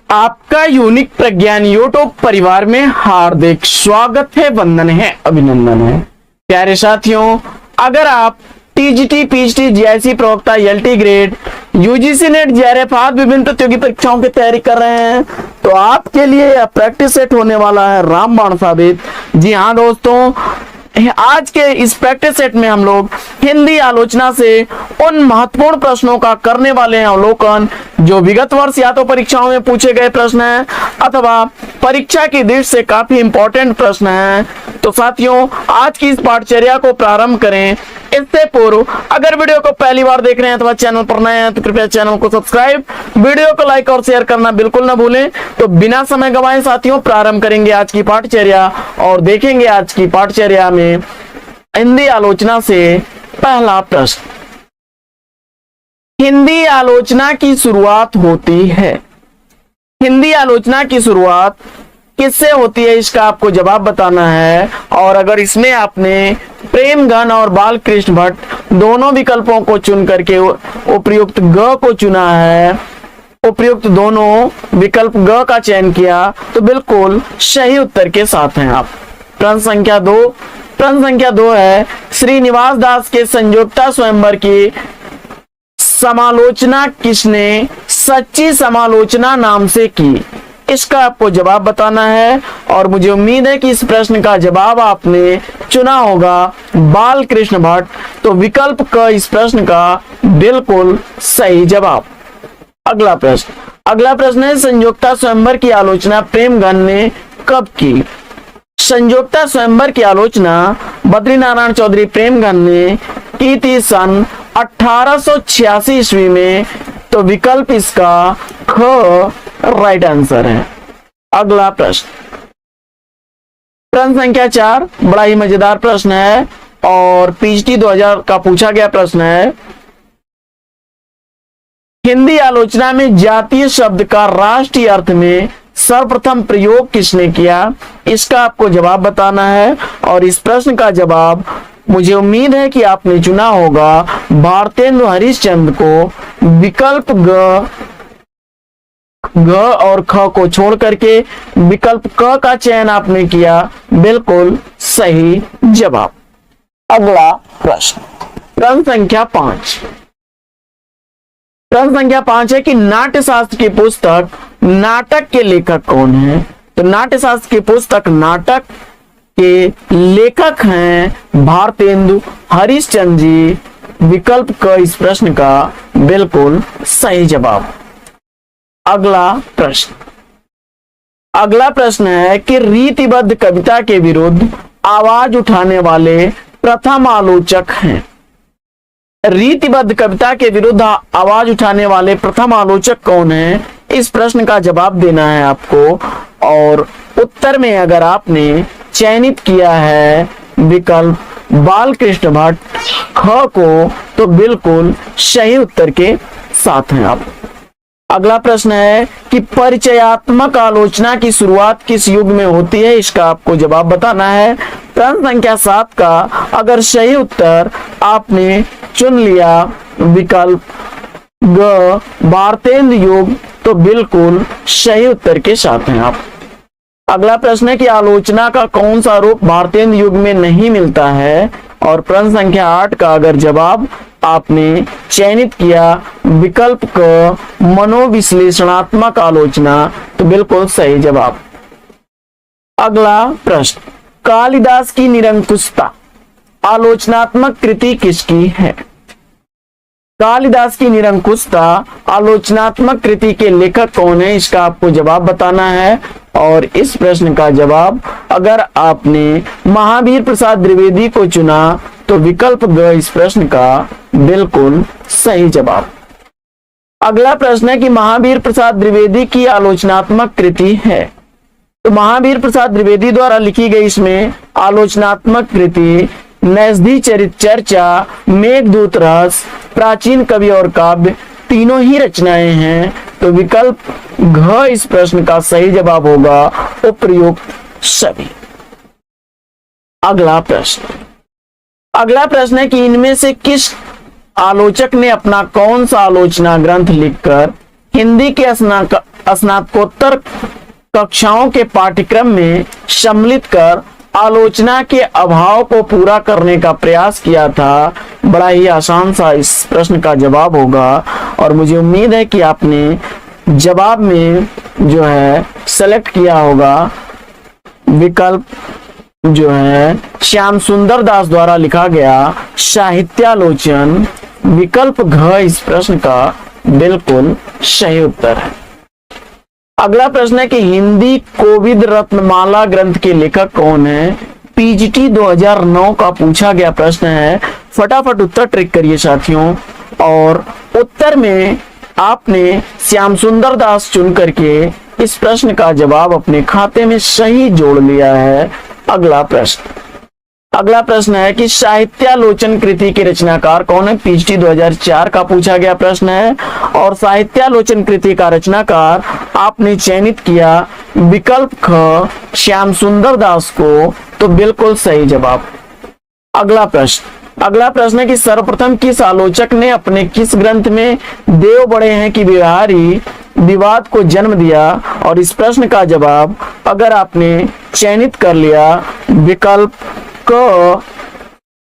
आपका यूनिक प्रज्ञान यूट्यूब परिवार में हार्दिक स्वागत है, वंदन है, अभिनंदन है। प्यारे साथियों, अगर आप टीजीटी, पीएचडी, जीआईसी प्रवक्ता, LT grade, UGC net, JRF आदि विभिन्न प्रतियोगी परीक्षाओं की तैयारी कर रहे हैं तो आपके लिए यह प्रैक्टिस सेट होने वाला है रामबाण साबित। जी हाँ दोस्तों, आज के इस प्रैक्टिस सेट में हम लोग हिंदी आलोचना से उन महत्वपूर्ण प्रश्नों का करने वाले हैं अवलोकन जो विगत वर्ष या तो परीक्षाओं में पूछे गए प्रश्न हैं अथवा परीक्षा की दृष्टि से काफी इंपॉर्टेंट प्रश्न हैं। तो साथियों, आज की इस पाठचर्या को प्रारंभ करें इससे पूर्व अगर वीडियो को पहली बार देख रहे हैं अथवा चैनल पर नए हैं तो कृपया चैनल को सब्सक्राइब, वीडियो को लाइक और शेयर करना बिल्कुल ना भूलें। तो बिना समय गंवाए साथियों, प्रारंभ करेंगे आज की पाठचर्या और देखेंगे आज की पाठचर्या में हिंदी आलोचना से पहला प्रश्न। हिंदी आलोचना की शुरुआत होती है। हिंदी आलोचना की शुरुआत किससे होती है, इसका आपको जवाब बताना है। और अगर इसमें आपने प्रेमगन और बालकृष्ण भट्ट दोनों विकल्पों को चुन करके उपयुक्त ग को चुना है, उपयुक्त दोनों विकल्प ग का चयन किया तो बिल्कुल सही उत्तर के साथ हैं आप। प्रश्न संख्या 2। प्रश्न संख्या 2 है, श्रीनिवास दास के संयोक्ता स्वयंवर की समालोचना किसने सच्ची समालोचना नाम से की, इसका आपको जवाब बताना है। और मुझे उम्मीद है कि इस प्रश्न का जवाब आपने चुना होगा बालकृष्ण भट्ट। तो विकल्प क इस प्रश्न का बिल्कुल सही जवाब। अगला प्रश्न है, संयोक्ता स्वयंवर की आलोचना प्रेमगन ने कब की। संयोक्ता स्वयंवर की आलोचना बद्रीनारायण चौधरी प्रेमगन ने की थी सन 1886 ईस्वी में। तो विकल्प इसका ख राइट आंसर है। अगला प्रश्न संख्या 4, बड़ा ही मजेदार प्रश्न है और पीएचडी 2000 का पूछा गया प्रश्न है। हिंदी आलोचना में जातीय शब्द का राष्ट्रीय अर्थ में सर्वप्रथम प्रयोग किसने किया, इसका आपको जवाब बताना है। और इस प्रश्न का जवाब मुझे उम्मीद है कि आपने चुना होगा भारतेंदु हरिश्चंद्र को। विकल्प ग और ख को छोड़ करके विकल्प क का चयन आपने किया, बिल्कुल सही जवाब। अगला प्रश्न संख्या 5। प्रश्न संख्या 5 है कि नाट्यशास्त्र की पुस्तक नाटक के लेखक कौन है। तो नाट्यशास्त्र की पुस्तक नाटक के लेखक हैं भारतेंदु हरिश्चंद्र जी। विकल्प क इस प्रश्न का बिल्कुल सही जवाब। अगला प्रश्न है कि रीतिबद्ध कविता के विरुद्ध आवाज उठाने वाले प्रथम आलोचक हैं। रीतिबद्ध कविता के विरुद्ध आवाज उठाने वाले प्रथम आलोचक कौन है, इस प्रश्न का जवाब देना है आपको। और उत्तर में अगर आपने चयनित किया है विकल्प बालकृष्ण भट्ट ख को तो बिल्कुल सही उत्तर के साथ हैं आप। अगला प्रश्न है कि परिचयात्मक आलोचना की शुरुआत किस युग में होती है, इसका आपको जवाब बताना है। प्रश्न संख्या 7 का अगर सही उत्तर आपने चुन लिया विकल्प ग भारतेंदु युग तो बिल्कुल सही उत्तर के साथ हैं आप। अगला प्रश्न है कि आलोचना का कौन सा रूप भारतेंदु युग में नहीं मिलता है। और प्रश्न संख्या 8 का अगर जवाब आपने चयनित किया विकल्प क मनोविश्लेषणात्मक आलोचना तो बिल्कुल सही जवाब। अगला प्रश्न, कालिदास की निरंकुशता आलोचनात्मक कृति किसकी है। कालिदास की निरंकुशता आलोचनात्मक कृति के लेखक कौन है, इसका आपको जवाब बताना है। और इस प्रश्न का जवाब अगर आपने महावीर प्रसाद द्विवेदी को चुना तो विकल्प ग इस प्रश्न का बिल्कुल सही जवाब। अगला प्रश्न है कि महावीर प्रसाद द्विवेदी की आलोचनात्मक कृति है। तो महावीर प्रसाद द्विवेदी द्वारा लिखी गई इसमें आलोचनात्मक कृति नैषधि चरित चर्चा, मेघदूत रस, प्राचीन कवि और काव्य तीनों ही रचनाएं हैं। तो विकल्प घ इस प्रश्न का सही जवाब होगा, उपयुक्त सभी। अगला प्रश्न है कि इनमें से किस आलोचक ने अपना कौन सा आलोचना ग्रंथ लिखकर हिंदी के स्नातकोत्तर कक्षाओं के पाठ्यक्रम में सम्मिलित कर आलोचना के अभाव को पूरा करने का प्रयास किया था। बड़ा ही आसान सा इस प्रश्न का जवाब होगा और मुझे उम्मीद है कि आपने जवाब में जो है सेलेक्ट किया होगा विकल्प जो है श्याम सुंदर दास द्वारा लिखा गया साहित्यालोचन। विकल्प घ इस प्रश्न का बिल्कुल सही उत्तर है। अगला प्रश्न है कि हिंदी कोविद रत्नमाला ग्रंथ के लेखक कौन है। पीजीटी 2009 का पूछा गया प्रश्न है। फटाफट उत्तर ट्रिक करिए साथियों और उत्तर में आपने श्याम सुंदर दास चुन करके इस प्रश्न का जवाब अपने खाते में सही जोड़ लिया है। अगला प्रश्न है कि साहित्यालोचन कृति के रचनाकार कौन है। पीएचडी 2004 का पूछा गया प्रश्न है और साहित्यालोचन कृति का रचनाकार आपने चयनित किया विकल्प ख श्याम सुंदर दास को, तो बिल्कुल सही जवाब। अगला प्रश्न है कि सर्वप्रथम किस आलोचक ने अपने किस ग्रंथ में देव बड़े हैं कि व्यवहारी विवाद को जन्म दिया, और इस प्रश्न का जवाब अगर आपने चयनित कर लिया विकल्प क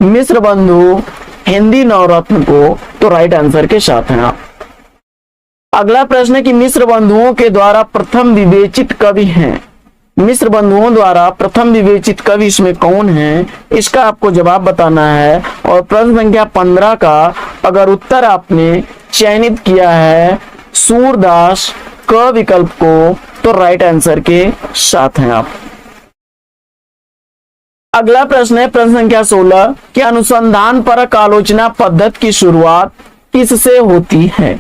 मिश्र बंधु हिंदी नवरत्न को, तो राइट आंसर के साथ हैं आप। अगला प्रश्न है कि मिश्र बंधुओं के द्वारा प्रथम विवेचित कवि हैं। मिश्र बंधुओं द्वारा प्रथम विवेचित कवि इसमें कौन है, इसका आपको जवाब बताना है। और प्रश्न संख्या 15 का अगर उत्तर आपने चयनित किया है सूरदास क विकल्प को, तो राइट आंसर के साथ हैं आप। अगला प्रश्न है प्रश्न संख्या 16 कि अनुसंधान परक आलोचना पद्धति की शुरुआत किससे होती है।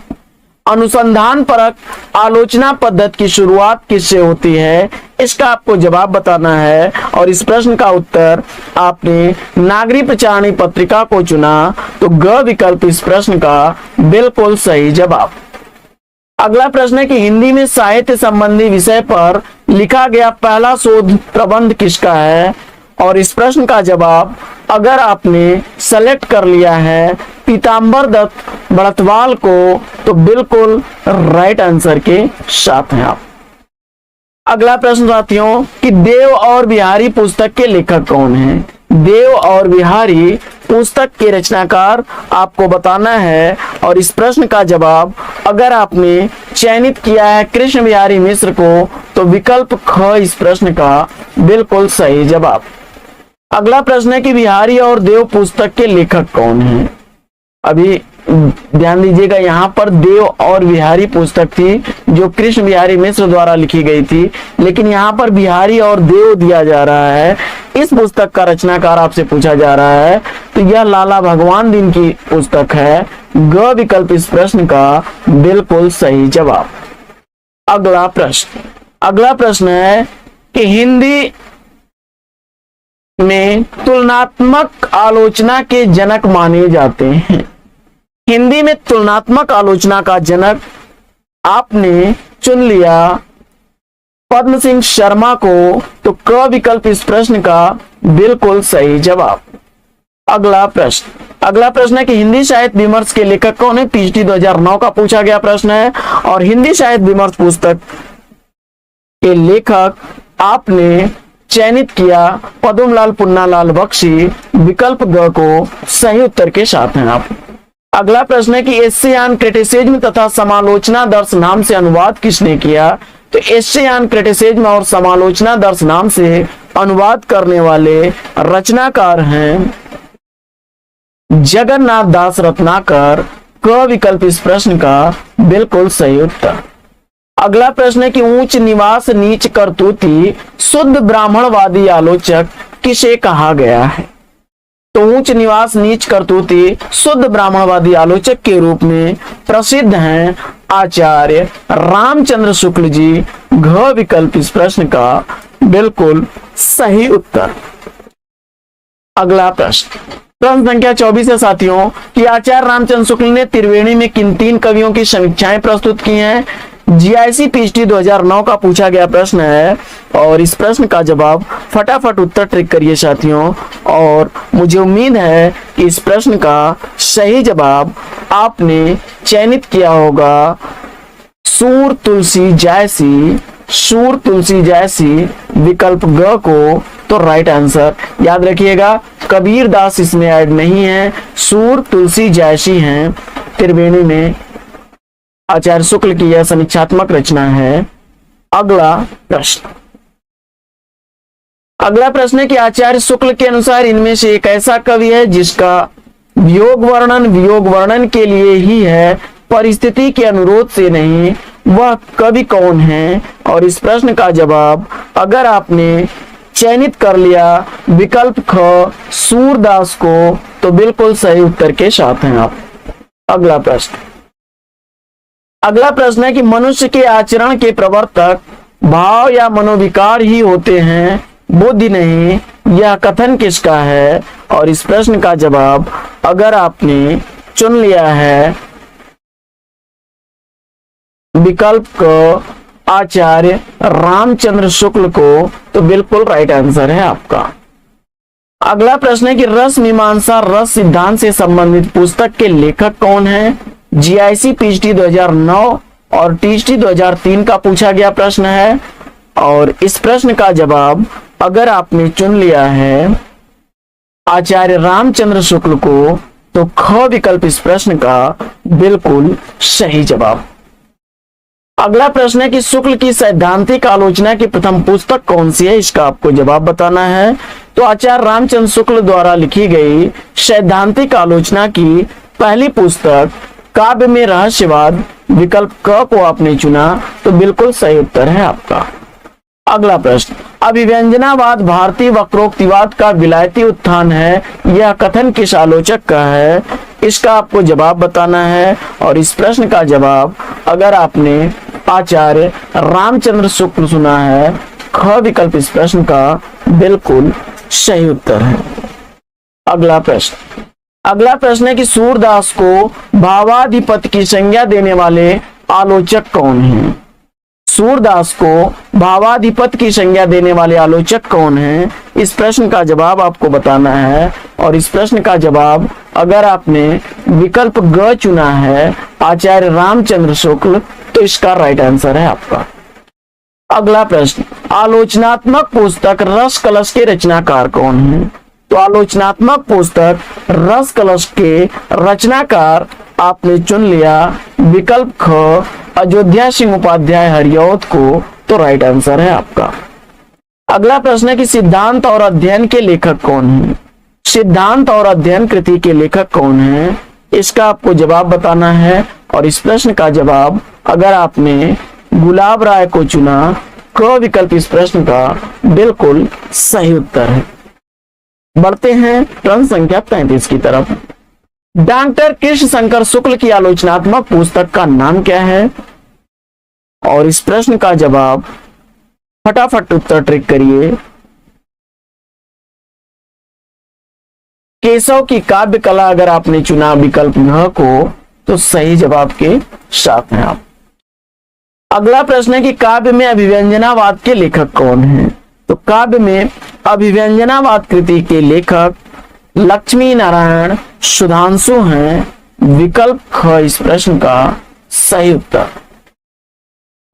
अनुसंधान परक आलोचना पद्धति की शुरुआत किससे होती है, इसका आपको जवाब बताना है। और इस प्रश्न का उत्तर आपने नागरिक प्रचारणी पत्रिका को चुना, तो ग विकल्प इस प्रश्न का बिल्कुल सही जवाब। अगला प्रश्न है कि हिंदी में साहित्य संबंधी विषय पर लिखा गया पहला शोध प्रबंध किसका है, और इस प्रश्न का जवाब अगर आपने सेलेक्ट कर लिया है पीताम्बर दत्त बड़तवाल को, तो बिल्कुल राइट आंसर के साथ हैं आप। अगला प्रश्न साथियों कि देव और बिहारी पुस्तक के लेखक कौन हैं। देव और बिहारी पुस्तक के रचनाकार आपको बताना है, और इस प्रश्न का जवाब अगर आपने चयनित किया है कृष्ण बिहारी मिश्र को, तो विकल्प ख इस प्रश्न का बिल्कुल सही जवाब। अगला प्रश्न है कि बिहारी और देव पुस्तक के लेखक कौन हैं। अभी ध्यान दीजिएगा, यहाँ पर देव और बिहारी पुस्तक थी जो कृष्ण बिहारी मिश्र द्वारा लिखी गई थी, लेकिन यहाँ पर बिहारी और देव दिया जा रहा है। इस पुस्तक का रचनाकार आपसे पूछा जा रहा है, तो यह लाला भगवान दिन की पुस्तक है। ग विकल्प इस प्रश्न का बिल्कुल सही जवाब। अगला प्रश्न है कि हिंदी में तुलनात्मक आलोचना के जनक माने जाते हैं। हिंदी में तुलनात्मक आलोचना का जनक आपने चुन लिया पद्म सिंह शर्मा को, तो क विकल्प इस प्रश्न का बिल्कुल सही जवाब। अगला प्रश्न है कि हिंदी साहित्य विमर्श के लेखक कौन है। पीएचडी 2009 का पूछा गया प्रश्न है और हिंदी साहित्य विमर्श पुस्तक के लेखक आपने चयनित किया पद्मलाल पुन्नालाल बख्शी। विकल्प ग को सही उत्तर के साथ हैं आप। अगला प्रश्न है कि एशियान क्रिटिसिज्म तथा समालोचना दर्श नाम से अनुवाद किसने किया। तो एशियान क्रिटिसिज्म और समालोचना दर्श नाम से अनुवाद करने वाले रचनाकार हैं जगन्नाथ दास रत्नाकर। क विकल्प इस प्रश्न का बिल्कुल सही उत्तर। अगला प्रश्न है कि ऊंच निवास नीच करतूती शुद्ध ब्राह्मणवादी आलोचक किसे कहा गया है। तो ऊंच निवास नीच करतूती शुद्ध ब्राह्मणवादी आलोचक के रूप में प्रसिद्ध हैं आचार्य रामचंद्र शुक्ल जी। घ विकल्प इस प्रश्न का बिल्कुल सही उत्तर। अगला प्रश्न संख्या 24 है साथियों कि आचार्य रामचंद्र शुक्ल ने त्रिवेणी में किन 3 कवियों की समीक्षाएं प्रस्तुत की हैं। जीआईसी पीएचडी 2009 का पूछा गया प्रश्न है और इस प्रश्न का जवाब फटाफट उत्तर ट्रिक करिए साथियों, और मुझे उम्मीद है कि इस प्रश्न का सही जवाब आपने चयनित किया होगा सूर तुलसी जैसी, सूर तुलसी जैसी, विकल्प ग को तो राइट आंसर। याद रखिएगा कबीर दास इसमें ऐड नहीं है, सूर तुलसी जैसी हैं त्रिवेणी में आचार्य शुक्ल की यह समीक्षात्मक रचना है। अगला प्रश्न, अगला प्रश्न है कि आचार्य शुक्ल के अनुसार इनमें से एक ऐसा कवि है जिसका वियोग वर्णन के लिए ही है, परिस्थिति के अनुरोध से नहीं, वह कवि कौन है? और इस प्रश्न का जवाब अगर आपने चयनित कर लिया विकल्प ख सूरदास को तो बिल्कुल सही उत्तर के साथ हैं आप। अगला प्रश्न, अगला प्रश्न है कि मनुष्य के आचरण के प्रवर्तक भाव या मनोविकार ही होते हैं, बुद्धि नहीं, यह कथन किसका है? और इस प्रश्न का जवाब अगर आपने चुन लिया है विकल्प को आचार्य रामचंद्र शुक्ल को तो बिल्कुल राइट आंसर है आपका। अगला प्रश्न है कि रस मीमांसा रस सिद्धांत से संबंधित पुस्तक के लेखक कौन है? जीआईसी पीएचडी 2009 और टीएचडी 2003 का पूछा गया प्रश्न है। और इस प्रश्न का जवाब अगर आपने चुन लिया है आचार्य रामचंद्र शुक्ल को तो ख विकल्प इस प्रश्न का बिल्कुल सही जवाब। अगला प्रश्न है कि शुक्ल की सैद्धांतिक आलोचना की प्रथम पुस्तक कौन सी है? इसका आपको जवाब बताना है। तो आचार्य रामचंद्र शुक्ल द्वारा लिखी गई सैद्धांतिक आलोचना की पहली पुस्तक काव्य में रहस्यवाद, विकल्प क को आपने चुना तो बिल्कुल सही उत्तर है आपका। अगला प्रश्न, अभिव्यंजनावाद भारतीय वक्रोक्तिवाद का विलायती उत्थान है, यह कथन किस आलोचक का है? इसका आपको जवाब बताना है। और इस प्रश्न का जवाब अगर आपने आचार्य रामचंद्र शुक्ल सुना है ख विकल्प इस प्रश्न का बिल्कुल सही उत्तर है। अगला प्रश्न, अगला प्रश्न है कि सूरदास को भावाधिपति की संज्ञा देने वाले आलोचक कौन हैं? सूरदास को भावाधिपति की संज्ञा देने वाले आलोचक कौन हैं? इस प्रश्न का जवाब आपको बताना है। और इस प्रश्न का जवाब अगर आपने विकल्प ग चुना है आचार्य रामचंद्र शुक्ल तो इसका राइट आंसर है आपका। अगला प्रश्न, आलोचनात्मक पुस्तक रस कलश के रचनाकार कौन है? तो आलोचनात्मक पुस्तक रस कलश के रचनाकार आपने चुन लिया विकल्प ख अयोध्या सिंह उपाध्याय हरिऔध को तो राइट आंसर है आपका। अगला प्रश्न है कि सिद्धांत और अध्ययन के लेखक कौन है? सिद्धांत और अध्ययन कृति के लेखक कौन है? इसका आपको जवाब बताना है। और इस प्रश्न का जवाब अगर आपने गुलाब राय को चुना क विकल्प इस प्रश्न का बिल्कुल सही उत्तर है। बढ़ते हैं प्रश्न संख्या 35 की तरफ। डॉक्टर कृष्ण शंकर शुक्ल की आलोचनात्मक पुस्तक का नाम क्या है? और इस प्रश्न का जवाब फटाफट उत्तर ट्रिक करिए। केशव की काव्य कला अगर आपने चुना विकल्प घ को तो सही जवाब के साथ हैं आप। अगला प्रश्न है कि काव्य में अभिव्यंजनावाद के लेखक कौन हैं? तो काव्य में अभिव्यंजनावाद कृति के लेखक लक्ष्मी नारायण सुधांशु हैं, विकल्प ख इस प्रश्न का सही उत्तर।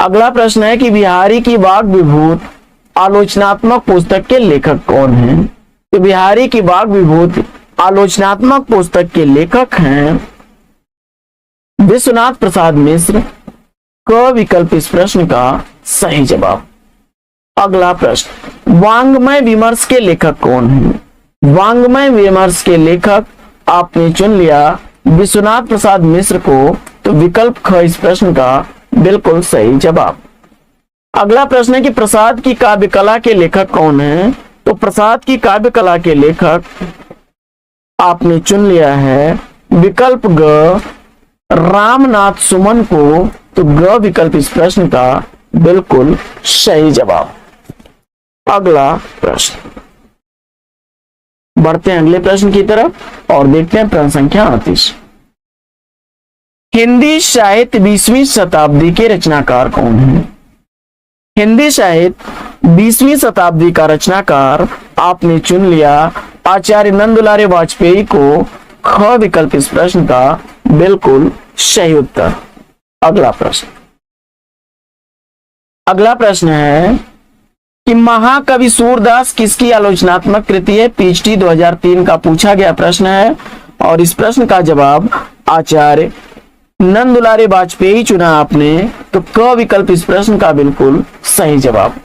अगला प्रश्न है कि बिहारी की वाग विभूत आलोचनात्मक पुस्तक के लेखक कौन हैं? तो बिहारी की वाग विभूत आलोचनात्मक पुस्तक के लेखक हैं विश्वनाथ प्रसाद मिश्र, क विकल्प इस प्रश्न का सही जवाब। अगला प्रश्न, वांग्मय विमर्श के लेखक कौन हैं? वांग्मय विमर्श के लेखक आपने चुन लिया विश्वनाथ प्रसाद मिश्र को तो विकल्प ख इस प्रश्न का बिल्कुल सही जवाब। अगला प्रश्न है कि प्रसाद की काव्य कला के लेखक कौन हैं? तो प्रसाद की काव्य कला के लेखक आपने चुन लिया है विकल्प ग रामनाथ सुमन को तो ग विकल्प इस प्रश्न का बिल्कुल सही जवाब। अगला प्रश्न, बढ़ते हैं अगले प्रश्न की तरफ और देखते हैं प्रश्न संख्या 38। हिंदी साहित्य 20वीं शताब्दी के रचनाकार कौन है? हिंदी साहित्य 20वीं शताब्दी का रचनाकार आपने चुन लिया आचार्य नंदुलारे वाजपेयी को, ख विकल्प इस प्रश्न का बिल्कुल सही उत्तर। अगला प्रश्न, अगला प्रश्न है कि महाकवि सूरदास किसकी आलोचनात्मक कृति है? पीएचडी 2003 का पूछा गया प्रश्न है और इस प्रश्न का जवाब आचार्य नंदुलारे वाजपेयी चुना आपने, तो क विकल्प इस प्रश्न का बिल्कुल सही जवाब।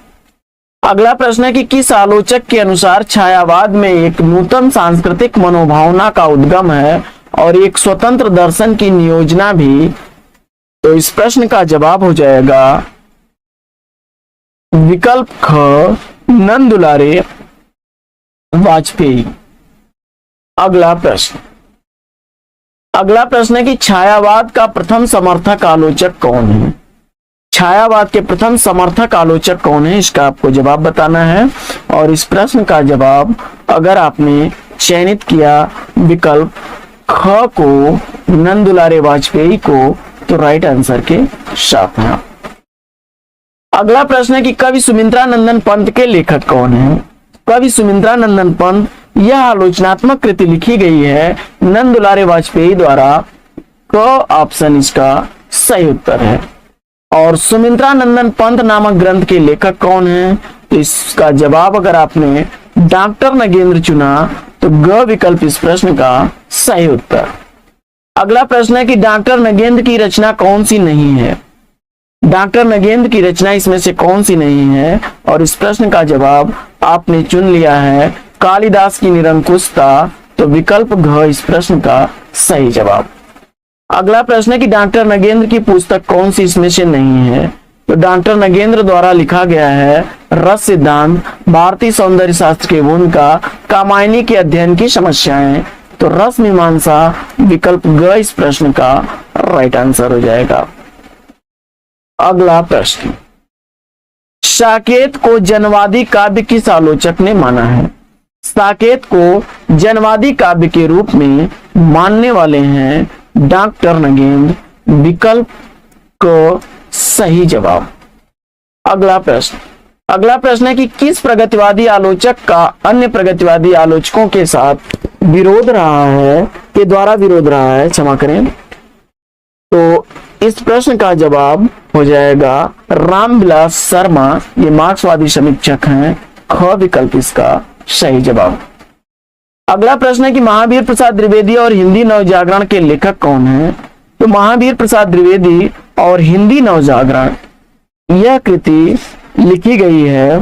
अगला प्रश्न है कि किस आलोचक के अनुसार छायावाद में एक नूतन सांस्कृतिक मनोभावना का उद्गम है और एक स्वतंत्र दर्शन की नियोजना भी? तो इस प्रश्न का जवाब हो जाएगा विकल्प ख, नंदुलारे वाजपेयी। अगला प्रश्न है कि छायावाद का प्रथम समर्थक आलोचक कौन है? छायावाद के प्रथम समर्थक आलोचक कौन है, इसका आपको जवाब बताना है और इस प्रश्न का जवाब अगर आपने चयनित किया विकल्प ख को, नंदुलारे वाजपेयी को, तो राइट आंसर के साथ हैं। अगला प्रश्न है कि कवि सुमित्रा नंदन पंत के लेखक कौन है? कवि सुमित्रा नंदन पंत, यह आलोचनात्मक कृति लिखी गई है नंदुलारे वाजपेयी द्वारा, क ऑप्शन इसका सही उत्तर है। और सुमित्रा नंदन पंत नामक ग्रंथ के लेखक कौन है? तो इसका जवाब अगर आपने डॉक्टर नगेंद्र चुना तो ग विकल्प इस प्रश्न का सही उत्तर। अगला प्रश्न है कि डॉक्टर नगेंद्र की रचना कौन सी नहीं है? डॉक्टर नगेंद्र की रचना इसमें से कौन सी नहीं है? और इस प्रश्न का जवाब आपने चुन लिया है कालिदास की निरंकुशता, तो विकल्प घ इस प्रश्न का सही जवाब। अगला प्रश्न है कि डॉक्टर नगेंद्र की पुस्तक कौन सी इसमें से नहीं है? तो डॉक्टर नगेंद्र द्वारा लिखा गया है रस सिद्धांत, भारतीय सौंदर्य शास्त्र की भूमिका, कामायनी के अध्ययन की समस्याएं, तो रस मीमांसा विकल्प ग इस प्रश्न का राइट आंसर हो जाएगा। अगला प्रश्न, साकेत को जनवादी काव्य किस आलोचक ने माना है? साकेत को जनवादी काव्य के रूप में मानने वाले हैं डॉक्टर नगेंद्र, विकल्प को सही जवाब। अगला प्रश्न है कि किस प्रगतिवादी आलोचक का अन्य प्रगतिवादी आलोचकों के साथ विरोध रहा है, के द्वारा विरोध रहा है, क्षमा करें, तो इस प्रश्न का जवाब हो जाएगा रामविलास शर्मा, ये मार्क्सवादी समीक्षक हैं, ख विकल्प इसका सही जवाब। अगला प्रश्न है कि महावीर प्रसाद द्विवेदी और हिंदी नवजागरण के लेखक कौन हैं? तो महावीर प्रसाद द्विवेदी और हिंदी नवजागरण, यह कृति लिखी गई है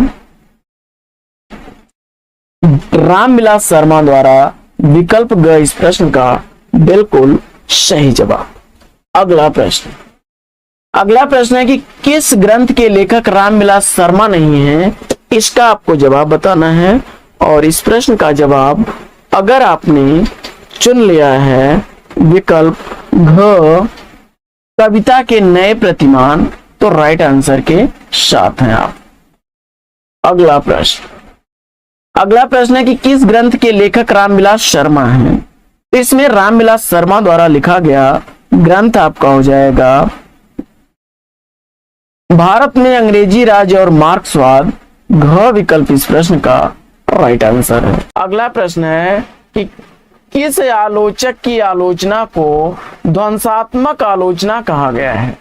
रामविलास शर्मा द्वारा, विकल्प ग इस प्रश्न का बिल्कुल सही जवाब। अगला प्रश्न है कि किस ग्रंथ के लेखक रामविलास शर्मा नहीं है, इसका आपको जवाब बताना है और इस प्रश्न का जवाब अगर आपने चुन लिया है विकल्प घ, कविता के नए प्रतिमान, तो राइट आंसर के साथ हैं आप। अगला प्रश्न है कि किस ग्रंथ के लेखक रामविलास शर्मा हैं? इसमें रामविलास शर्मा द्वारा लिखा गया ग्रंथ आपका हो जाएगा भारत में अंग्रेजी राज और मार्क्सवाद, घ विकल्प इस प्रश्न का राइट आंसर है। अगला प्रश्न है कि किस आलोचक की आलोचना को ध्वंसात्मक आलोचना कहा गया है?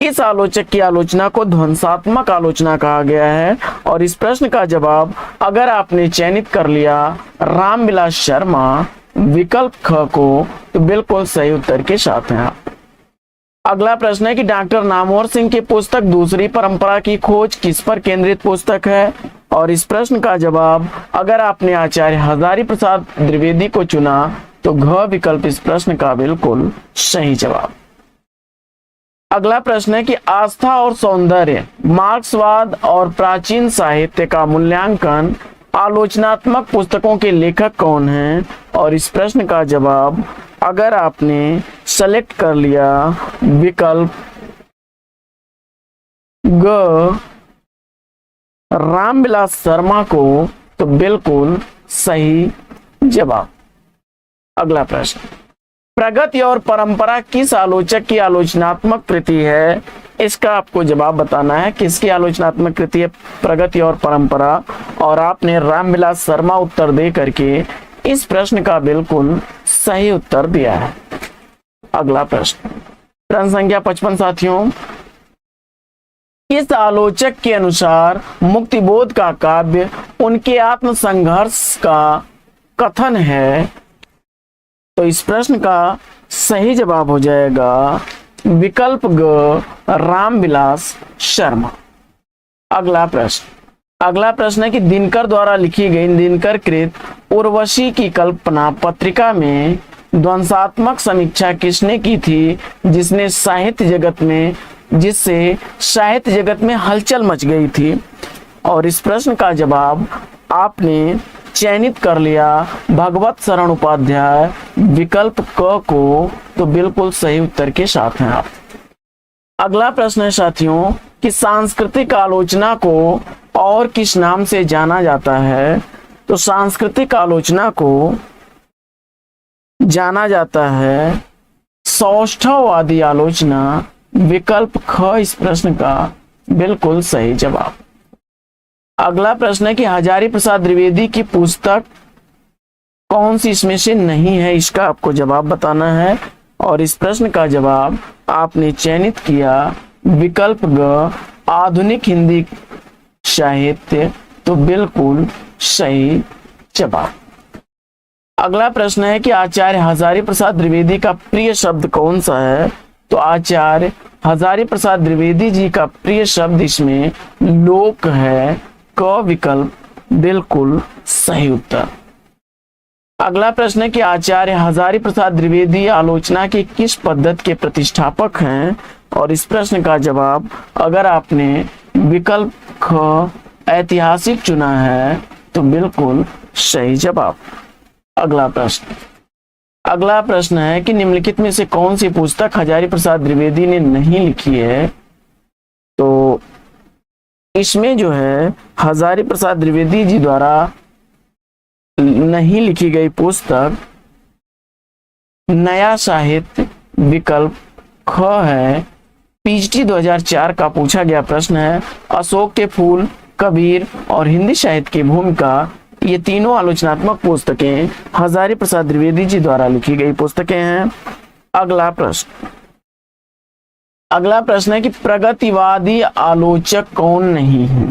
किस आलोचक की आलोचना को ध्वंसात्मक आलोचना कहा गया है? और इस प्रश्न का जवाब अगर आपने चयनित कर लिया रामविलास शर्मा, विकल्प ख को, तो बिल्कुल सही उत्तर के साथ हैं आप। अगला प्रश्न है कि डॉक्टर नामवर सिंह की पुस्तक दूसरी परंपरा की खोज किस पर केंद्रित पुस्तक है? और इस प्रश्न का जवाब अगर आपने आचार्य हजारी प्रसाद द्विवेदी को चुना तो घ विकल्प इस प्रश्न का बिल्कुल सही जवाब। अगला प्रश्न है कि आस्था और सौंदर्य, मार्क्सवाद और प्राचीन साहित्य का मूल्यांकन आलोचनात्मक पुस्तकों के लेखक कौन हैं? और इस प्रश्न का जवाब अगर आपने सेलेक्ट कर लिया विकल्प ग, रामविलास शर्मा को, तो बिल्कुल सही जवाब। अगला प्रश्न, प्रगति और परंपरा किस आलोचक की आलोचनात्मक कृति है? इसका आपको जवाब बताना है किसकी आलोचनात्मक कृति है प्रगति और परंपरा, और आपने रामविलास शर्मा उत्तर दे करके इस प्रश्न का बिल्कुल सही उत्तर दिया है। अगला प्रश्न संख्या 55 साथियों, किस आलोचक के अनुसार मुक्तिबोध का काव्य उनके आत्मसंघर्ष का कथन है? तो इस प्रश्न का सही जवाब हो जाएगा विकल्प ग, रामविलास शर्मा। अगला प्रश्न है कि दिनकर द्वारा लिखी गई दिनकर कृत उर्वशी की कल्पना पत्रिका में ध्वंसात्मक समीक्षा किसने की थी, जिससे साहित्य जगत में हलचल मच गई थी? और इस प्रश्न का जवाब आपने चयनित कर लिया भगवत शरण उपाध्याय, विकल्प क को। तो बिल्कुल सही उत्तर के साथ हैं आप। अगला प्रश्न है साथियों कि सांस्कृतिक आलोचना को और किस नाम से जाना जाता है? तो सांस्कृतिक आलोचना को जाना जाता है सौष्ठववादी आलोचना, विकल्प ख इस प्रश्न का बिल्कुल सही जवाब। अगला प्रश्न है कि हजारी प्रसाद द्विवेदी की पुस्तक कौन सी इसमें से नहीं है, इसका आपको जवाब बताना है। और इस प्रश्न का जवाब आपने चयनित किया विकल्प ग, आधुनिक हिंदी साहित्य। तो बिल्कुल सही जवाब। अगला प्रश्न है कि आचार्य हजारी प्रसाद द्विवेदी का प्रिय शब्द कौन सा है? तो आचार्य हजारी प्रसाद द्विवेदी जी का प्रिय शब्द इसमें लोक है, क विकल्प बिल्कुल सही उत्तर। अगला प्रश्न है कि आचार्य हजारी प्रसाद द्विवेदी आलोचना की किस पद्धति के प्रतिष्ठापक हैं? और इस प्रश्न का जवाब अगर आपने विकल्प ख ऐतिहासिक चुना है तो बिल्कुल सही जवाब। अगला प्रश्न है कि निम्नलिखित में से कौन सी पुस्तक हजारी प्रसाद द्विवेदी ने नहीं लिखी है? तो इसमें जो है हजारी प्रसाद द्विवेदी जी द्वारा नहीं लिखी गई पुस्तक नया साहित्य, विकल्प ख है। पीएचडी 2004 का पूछा गया प्रश्न है। अशोक के फूल, कबीर और हिंदी साहित्य की भूमिका, ये तीनों आलोचनात्मक पुस्तकें हजारी प्रसाद द्विवेदी जी द्वारा लिखी गई पुस्तकें हैं। अगला प्रश्न है कि प्रगतिवादी आलोचक कौन नहीं है?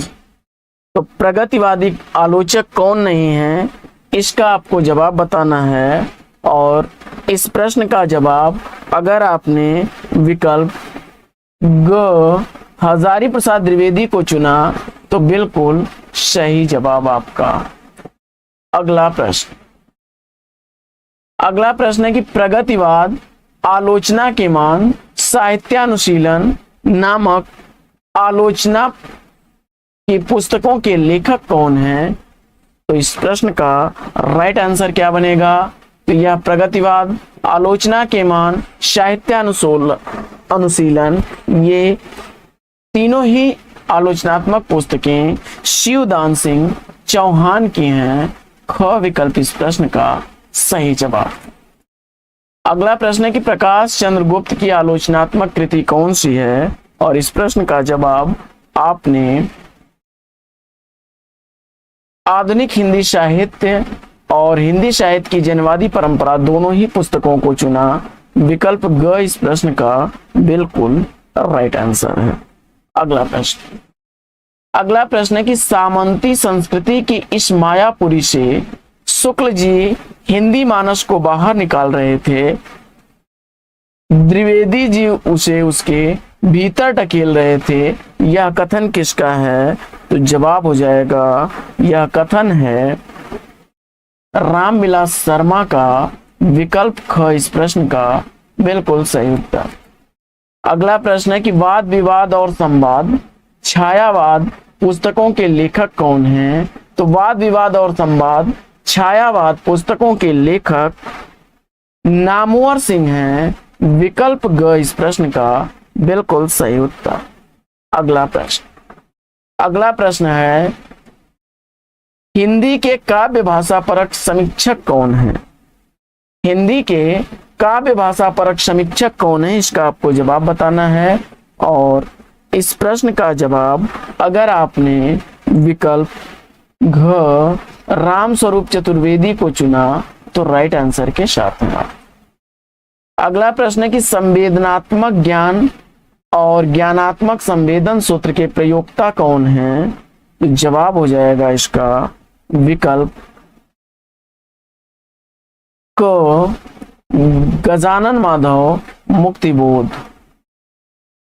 तो प्रगतिवादी आलोचक कौन नहीं है, इसका आपको जवाब बताना है। और इस प्रश्न का जवाब अगर आपने विकल्प ग, हजारी प्रसाद द्विवेदी को चुना तो बिल्कुल सही जवाब आपका। अगला प्रश्न है कि प्रगतिवाद आलोचना के मान साहित्यानुशीलन नामक आलोचना की पुस्तकों के लेखक कौन हैं? तो इस प्रश्न का राइट आंसर क्या बनेगा? तो यह प्रगतिवाद, आलोचना के मान, साहित्यानुशीलन, ये तीनों ही आलोचनात्मक पुस्तकें शिवदान सिंह चौहान की हैं। ख विकल्प इस प्रश्न का सही जवाब। अगला प्रश्न है कि प्रकाश चंद्र गुप्त की आलोचनात्मक कृति कौन सी है? और इस प्रश्न का जवाब आपने आधुनिक हिंदी साहित्य और हिंदी साहित्य की जनवादी परंपरा दोनों ही पुस्तकों को चुना। विकल्प ग इस प्रश्न का बिल्कुल राइट आंसर है। अगला प्रश्न है कि सामंती संस्कृति की इस मायापुरी से शुक्ल जी हिंदी मानस को बाहर निकाल रहे थे, द्विवेदी जी उसे उसके भीतर ढकेल रहे थे। यह कथन किसका है? तो जवाब हो जाएगा यह कथन है रामविलास शर्मा का। विकल्प ख इस प्रश्न का बिल्कुल सही उत्तर। अगला प्रश्न है कि वाद विवाद और संवाद, छायावाद पुस्तकों के लेखक कौन हैं? तो वाद विवाद और संवाद, छायावाद पुस्तकों के लेखक नामवर सिंह हैं। विकल्प ग इस प्रश्न का बिल्कुल सही उत्तर। अगला प्रश्न है हिंदी के काव्य भाषा परक समीक्षक कौन है? हिंदी के काव्य भाषा परक समीक्षक कौन है, इसका आपको जवाब बताना है। और इस प्रश्न का जवाब अगर आपने विकल्प घ राम स्वरूप चतुर्वेदी को चुना तो राइट आंसर के साथ होगा। अगला प्रश्न है कि संवेदनात्मक ज्ञान और ज्ञानात्मक संवेदन सूत्र के प्रयोक्ता कौन हैं? तो जवाब हो जाएगा इसका विकल्प क गजानन माधव मुक्तिबोध।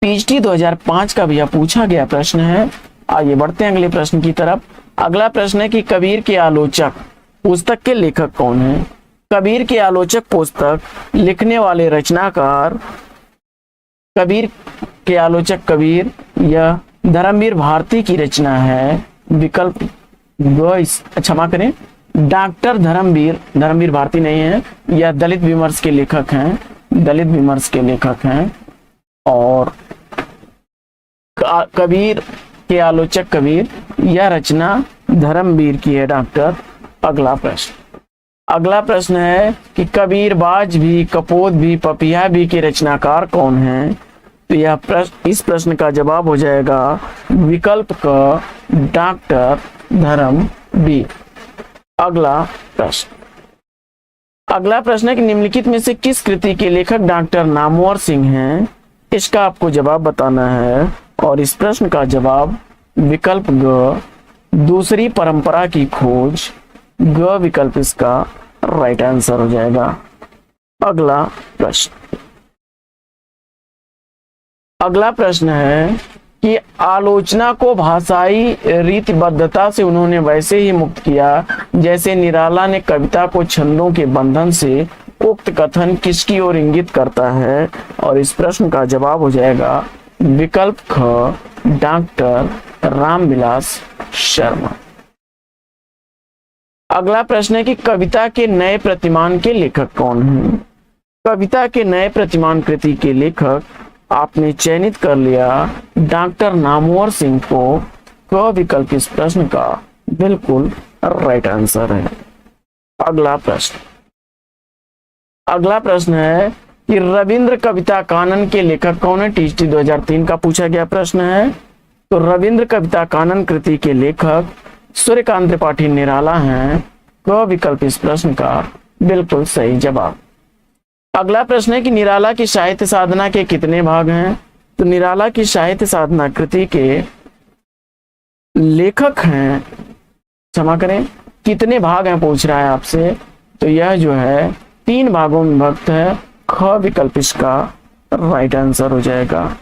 पीएचडी 2005 का भैया पूछा गया प्रश्न है। आइए बढ़ते हैं अगले प्रश्न की तरफ। अगला प्रश्न है कि कबीर के आलोचक पुस्तक के लेखक कौन है? कबीर के आलोचक पुस्तक लिखने वाले रचनाकार, कबीर के आलोचक कबीर, यह धर्मवीर भारती की रचना है। विकल्प क्षमा करें, डॉक्टर धर्मवीर भारती नहीं है, यह दलित विमर्श के लेखक हैं, दलित विमर्श के लेखक हैं। और कबीर के आलोचक कबीर, यह रचना धर्मवीर की है डॉक्टर। अगला प्रश्न है कि कबीरबाज भी, कपोत भी, पपिया भी के रचनाकार कौन हैं? तो यह इस प्रश्न का जवाब हो जाएगा विकल्प क डॉक्टर धर्मवीर। अगला प्रश्न है कि निम्नलिखित में से किस कृति के लेखक डॉक्टर नामवर सिंह हैं? इसका आपको जवाब बताना है और इस प्रश्न का जवाब विकल्प ग दूसरी परंपरा की खोज, ग विकल्प इसका राइट आंसर हो जाएगा। अगला प्रश्न है कि आलोचना को भाषाई रीतिबद्धता से उन्होंने वैसे ही मुक्त किया जैसे निराला ने कविता को छंदों के बंधन से। उक्त कथन किसकी ओर इंगित करता है? और इस प्रश्न का जवाब हो जाएगा विकल्प ख डॉक्टर रामविलास शर्मा। अगला प्रश्न है कि कविता के नए प्रतिमान के लेखक कौन हैं? कविता के नए प्रतिमान कृति के लेखक आपने चयनित कर लिया डॉक्टर नामवर सिंह को। क विकल्प इस प्रश्न का बिल्कुल राइट आंसर है। अगला प्रश्न है कि रविंद्र कविता कानन के लेखक कौन है? टीएचडी 2003 का पूछा गया प्रश्न है। तो रविंद्र कविता कानन कृति के लेखक सूर्यकांत त्रिपाठी निराला हैं। क विकल्प इस प्रश्न का बिल्कुल सही जवाब। अगला प्रश्न है कि निराला की साहित्य साधना के कितने भाग हैं? तो निराला की साहित्य साधना कृति के लेखक हैं, क्षमा करें, कितने भाग हैं पूछ रहा है आपसे। तो यह जो है 3 भागों में विभक्त है। ख विकल्प इसका राइट आंसर हो जाएगा।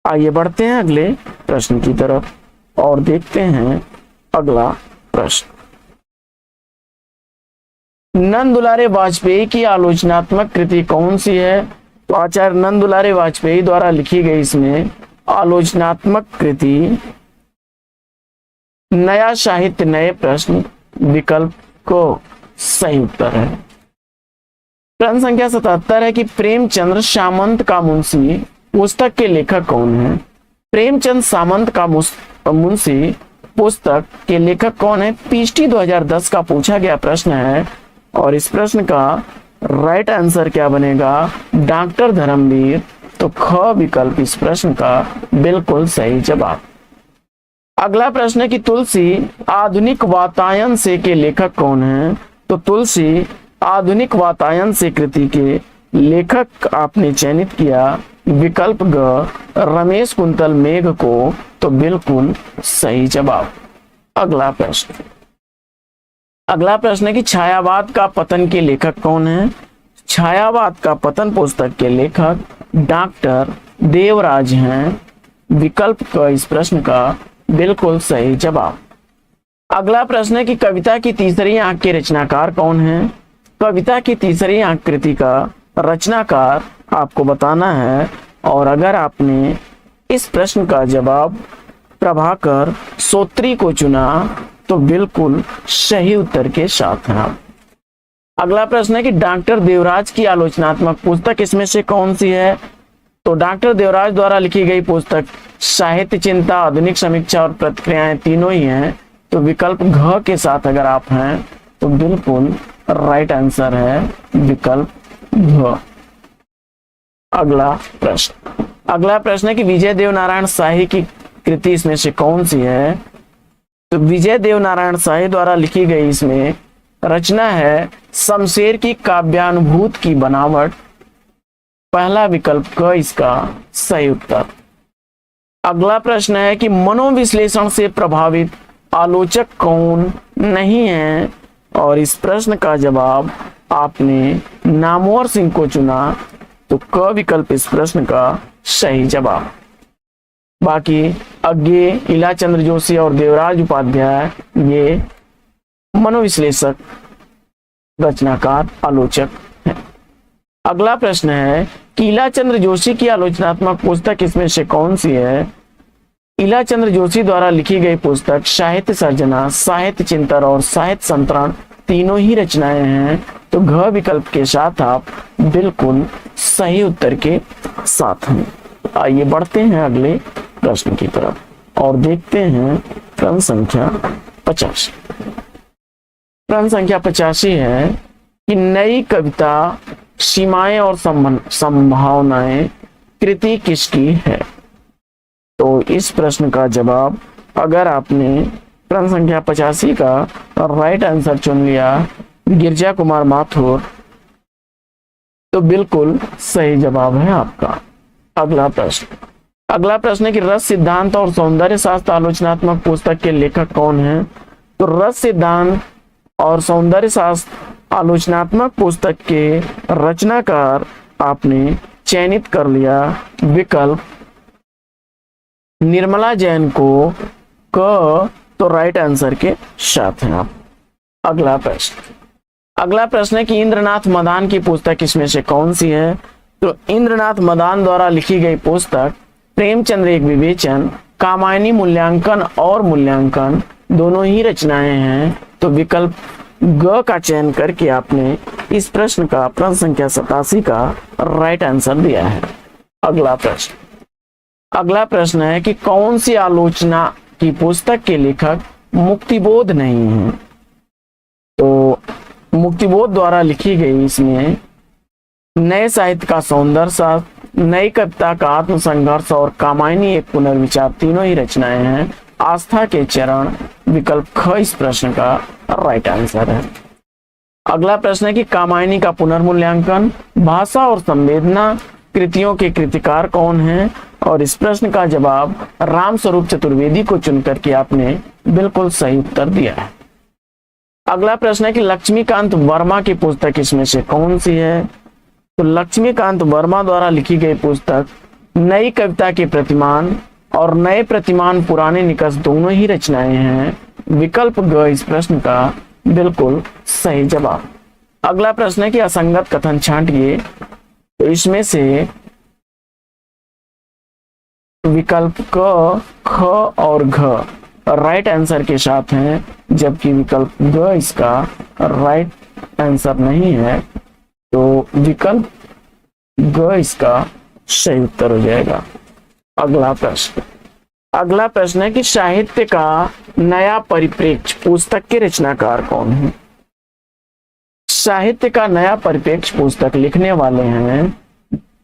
आइए बढ़ते हैं अगले प्रश्न की तरफ और देखते हैं अगला प्रश्न। नंद दुलारे वाजपेयी की आलोचनात्मक कृति कौन सी है? तो आचार्य नंद दुलारे वाजपेयी द्वारा लिखी गई इसमें आलोचनात्मक कृति नया साहित्य नए प्रश्न, विकल्प को सही उत्तर है। प्रश्न संख्या 77 है कि प्रेमचंद्र सामंत का मुंशी पुस्तक के लेखक कौन है? प्रेमचंद सामंत का मुंशी पुस्तक के लेखक कौन है? पीएचडी 2010 का पूछा गया प्रश्न है और इस प्रश्न का राइट आंसर क्या बनेगा? डॉक्टर धर्मवीर। तो ख विकल्प इस प्रश्न का बिल्कुल सही जवाब। अगला प्रश्न है कि तुलसी आधुनिक वातायन से के लेखक कौन है? तो तुलसी आधुनिक वातायन से कृति के लेखक आपने चयनित किया विकल्प ग रमेश कुंतल मेघ को। तो बिल्कुल सही जवाब। अगला प्रश्न है कि छायावाद का पतन के लेखक कौन है? छायावाद का पतन पुस्तक के लेखक डॉक्टर देवराज हैं। विकल्प क इस प्रश्न का बिल्कुल सही जवाब। अगला प्रश्न है कि कविता की तीसरी आंख के रचनाकार कौन है? कविता की तीसरी आंख कृति का रचनाकार आपको बताना है और अगर आपने इस प्रश्न का जवाब प्रभाकर सोत्री को चुना तो बिल्कुल सही उत्तर के साथ हैं आप। अगला प्रश्न है कि डॉक्टर देवराज की आलोचनात्मक पुस्तक इसमें से कौन सी है? तो डॉक्टर देवराज द्वारा लिखी गई पुस्तक साहित्य चिंता, आधुनिक समीक्षा और प्रतिक्रियाएं तीनों ही हैं। तो विकल्प घ के साथ अगर आप हैं तो बिल्कुल राइट आंसर है विकल्प घ। अगला प्रश्न है कि विजय देव नारायण शाही की कृति इसमें से कौन सी है? तो विजय देव नारायण शाही द्वारा लिखी गई इसमें रचना है शमशेर की काव्यानुभूत की बनावट। पहला विकल्प क इसका सही उत्तर। अगला प्रश्न है कि मनोविश्लेषण से प्रभावित आलोचक कौन नहीं है, और इस प्रश्न का जवाब आपने नामवर सिंह को चुना, तो क विकल्प इस प्रश्न का सही जवाब। बाकी अज्ञे, इला चंद्र जोशी और देवराज उपाध्याय ये मनोविश्लेषक, रचनाकार, आलोचक हैं। अगला प्रश्न है कि इला चंद्र जोशी की आलोचनात्मक पुस्तक इसमें से कौन सी है। इला चंद्र जोशी द्वारा लिखी गई पुस्तक साहित्य सर्जना, साहित्य चिंतन और साहित्य संतरण तीनों ही रचनाएं हैं, तो घ विकल्प के साथ आप बिल्कुल सही उत्तर के साथ हैं। आइए बढ़ते हैं अगले प्रश्न की तरफ और देखते हैं प्रश्न संख्या 85। प्रश्न संख्या 85 है कि नई कविता सीमाएं और संभावनाएं कृति किसकी है। तो इस प्रश्न का जवाब, अगर आपने प्रश्न संख्या 85 का राइट आंसर चुन लिया गिरजा कुमार माथुर, तो बिल्कुल सही जवाब है आपका। अगला प्रश्न है कि रस सिद्धांत और सौंदर्य शास्त्र आलोचनात्मक पुस्तक के लेखक कौन हैं। तो रस सिद्धांत और सौंदर्य शास्त्र आलोचनात्मक पुस्तक के रचनाकार आपने चयनित कर लिया विकल्प निर्मला जैन को क, तो राइट आंसर के साथ हैं आप। अगला प्रश्न है कि इंद्रनाथ मदान की पुस्तक इसमें से कौन सी है। तो इंद्रनाथ मदान द्वारा लिखी गई पुस्तक प्रेमचंद्र एक विवेचन, कामायनी मूल्यांकन और मूल्यांकन दोनों ही रचनाएं हैं, तो विकल्प ग का चयन करके आपने इस प्रश्न का प्रश्न संख्या 87 का राइट आंसर दिया है। अगला प्रश्न है कि कौन सी आलोचना की पुस्तक के लेखक मुक्तिबोध नहीं है। तो मुक्तिबोध द्वारा लिखी गई इसमें नए साहित्य का सौंदर्य शास्त्र, नई कविता का आत्मसंघर्ष और कामायनी एक पुनर्विचार तीनों ही रचनाएं हैं। आस्था के चरण विकल्प ख इस प्रश्न का राइट आंसर है। अगला प्रश्न है कि कामायनी का पुनर्मूल्यांकन, भाषा और संवेदना कृतियों के कृतिकार कौन हैं, और इस प्रश्न का जवाब राम स्वरूप चतुर्वेदी को चुनकर के आपने बिल्कुल सही उत्तर दिया है। अगला प्रश्न है कि लक्ष्मीकांत वर्मा की पुस्तक इसमें से कौन सी है। तो लक्ष्मीकांत वर्मा द्वारा लिखी गई पुस्तक नई कविता के प्रतिमान और नए प्रतिमान पुराने निकष दोनों ही रचनाएं हैं, विकल्प ग इस प्रश्न का बिल्कुल सही जवाब। अगला प्रश्न है कि असंगत कथन छांटिए। तो इसमें से विकल्प क, ख और घ राइट आंसर के साथ हैं, जबकि विकल्प ग इसका राइट आंसर नहीं है, तो विकल्प ग इसका सही उत्तर हो जाएगा। अगला प्रश्न है कि साहित्य का नया परिप्रेक्ष्य पुस्तक के रचनाकार कौन है। साहित्य का नया परिप्रेक्ष्य पुस्तक लिखने वाले हैं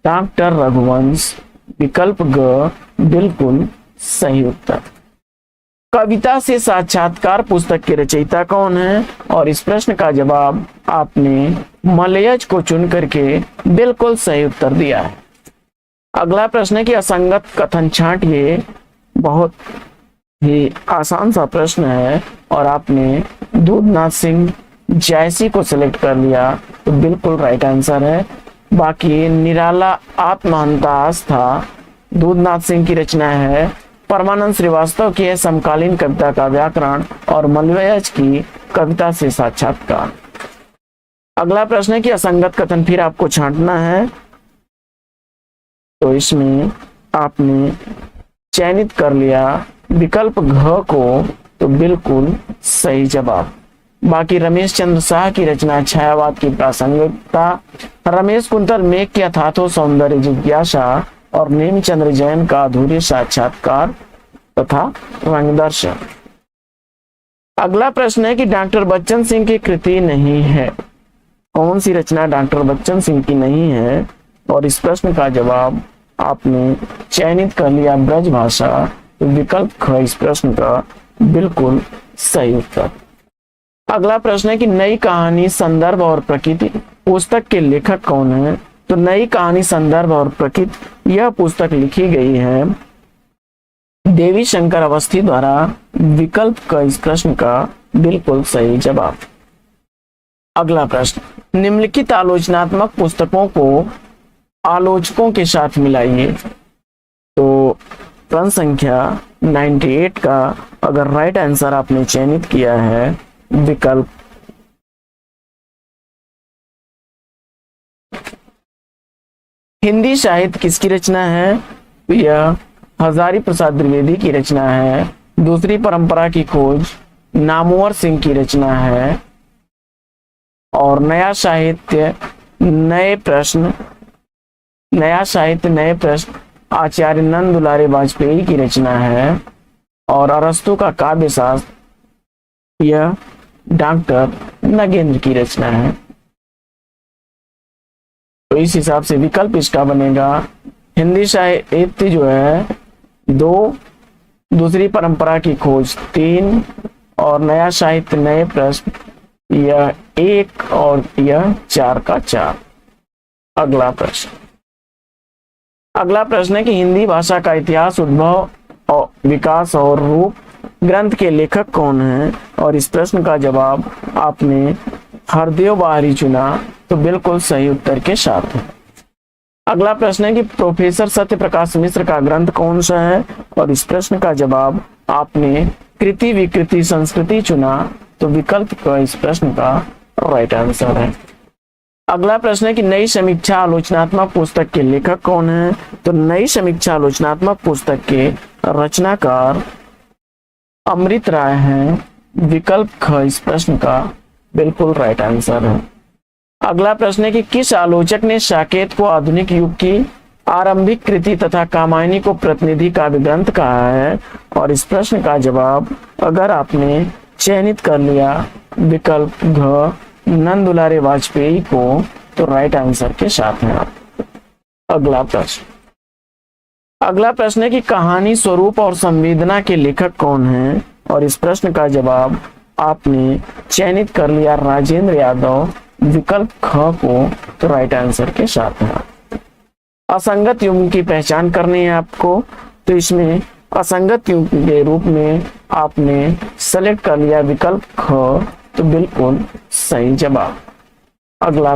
डॉक्टर रघुवंश, विकल्प ग बिल्कुल सही उत्तर। कविता से साक्षात्कार पुस्तक के रचयिता कौन है, और इस प्रश्न का जवाब आपने मलयज को चुन करके बिल्कुल सही उत्तर दिया है। अगला प्रश्न है कि असंगत कथन छांटिए। बहुत ही आसान सा प्रश्न है और आपने दूधनाथ सिंह जैसी को सिलेक्ट कर लिया, तो बिल्कुल राइट आंसर है। बाकी निराला आत्महंता आस्था दूधनाथ सिंह की रचना है, परमानंद श्रीवास्तव की है समकालीन कविता का व्याकरण, और मलयज की कविता से साक्षात्कार। अगला प्रश्न है कि असंगत कथन फिर आपको छांटना है, तो इसमें आपने चयनित कर लिया विकल्प घ को, तो बिल्कुल सही जवाब। बाकी रमेश चंद्र शाह की रचना छायावाद की प्रासंगिकता, रमेश कुंतल मेघ के अथाथो सौंदर्य जिज्ञासा, और नेमिचंद्र जैन का अधूरे साक्षात्कार तथा रंगदर्शन। अगला प्रश्न है कि डॉक्टर बच्चन सिंह की कृति नहीं है। कौन सी रचना डॉक्टर बच्चन सिंह की नहीं है, और इस प्रश्न का जवाब आपने चयनित कर लिया ब्रज भाषा, तो विकल्प ख इस प्रश्न का बिल्कुल सही उत्तर। अगला प्रश्न है कि नई कहानी, संदर्भ और प्रकृति पुस्तक के लेखक कौन है। तो नई कहानी, संदर्भ और प्रकृति, यह पुस्तक लिखी गई है देवी शंकर अवस्थी द्वारा। विकल्प का इस प्रश्न का बिल्कुल सही जवाब। अगला प्रश्न, निम्नलिखित आलोचनात्मक पुस्तकों को आलोचकों के साथ मिलाइए। तो प्रश्न संख्या 98 का अगर राइट आंसर आपने चयनित किया है विकल्प हिंदी साहित्य किसकी रचना है? यह हजारी प्रसाद द्विवेदी की रचना है। दूसरी परंपरा की खोज नामवर सिंह की रचना है। और नया साहित्य नए प्रश्न आचार्य नंद दुलारे वाजपेयी की रचना है। और अरस्तु का काव्य शास्त्र यह डॉक्टर नगेंद्र की रचना है। तो इस हिसाब से विकल्प इसका बनेगा हिंदी साहित्य जो है 2, दूसरी परंपरा की खोज 3 और नया साहित्य नए प्रश्न यह 1 और यह 4 का 4। अगला प्रश्न है कि हिंदी भाषा का इतिहास, उद्भव और विकास और रूप ग्रंथ के लेखक कौन हैं? और इस प्रश्न का जवाब आपने हरदेव बाहरी चुना, तो बिल्कुल सही उत्तर के साथ है। अगला प्रश्न है कि प्रोफेसर सत्य प्रकाश मिश्र का ग्रंथ कौन सा है? और इस प्रश्न का जवाब आपने कृति विकृति संस्कृति चुना, तो विकल्प का इस प्रश्न का राइट आंसर है। अगला प्रश्न है कि नई समीक्षा आलोचनात्मक पुस्तक के लेखक कौन है? तो नई समीक्षा आलोचनात्मक पुस्तक के रचनाकार अमृत राय हैं। विकल्प ख इस प्रश्न का बिल्कुल राइट आंसर है। अगला प्रश्न है कि किस आलोचक ने साकेत को आधुनिक युग की आरंभिक कृति तथा कामायनी को प्रतिनिधि काव्य ग्रंथ कहा है? और इस प्रश्न का जवाब अगर आपने चयनित कर लिया विकल्प घ नंद दुलारे वाजपेयी को, तो राइट आंसर के साथ है आप। अगला प्रश्न है कि कहानी, स्वरूप और संवेदना के लेखक कौन हैं? और इस प्रश्न का जवाब आपने चयनित कर लिया राजेंद्र यादव। विकल्प ख को, तो राइट आंसर के साथ है। असंगत युग्म की पहचान करनी है आपको, तो इसमें असंगत युग्म के रूप में आपने सेलेक्ट कर लिया विकल्प ख, तो बिल्कुल सही जवाब। अगला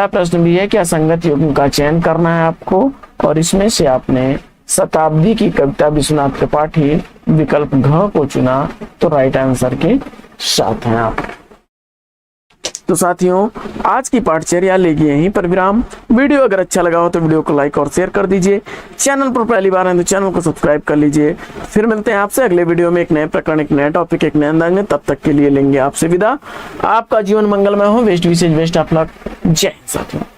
प्रश्न भी है कि असंगत युग्म का चयन करना है आपको, और इसमें से आपने शताब्दी की कविता विश्वनाथ त्रिपाठी विकल्प घ को चुना, तो राइट आंसर के साथ हैं आप। तो साथियों, आज की पाठचर्या लेगी यहीं पर विराम। वीडियो अगर अच्छा लगा हो तो वीडियो को लाइक और शेयर कर दीजिए। चैनल पर पहली बार हैं तो चैनल को सब्सक्राइब कर लीजिए। फिर मिलते हैं आपसे अगले वीडियो में एक नए प्रकरण, एक नए टॉपिक, एक नए अंदाज में। तब तक के लिए लेंगे आपसे विदा। आपका जीवन मंगलमय हो। बेस्ट विशेष बेस्ट ऑफ लक। जय हिंद साथियों।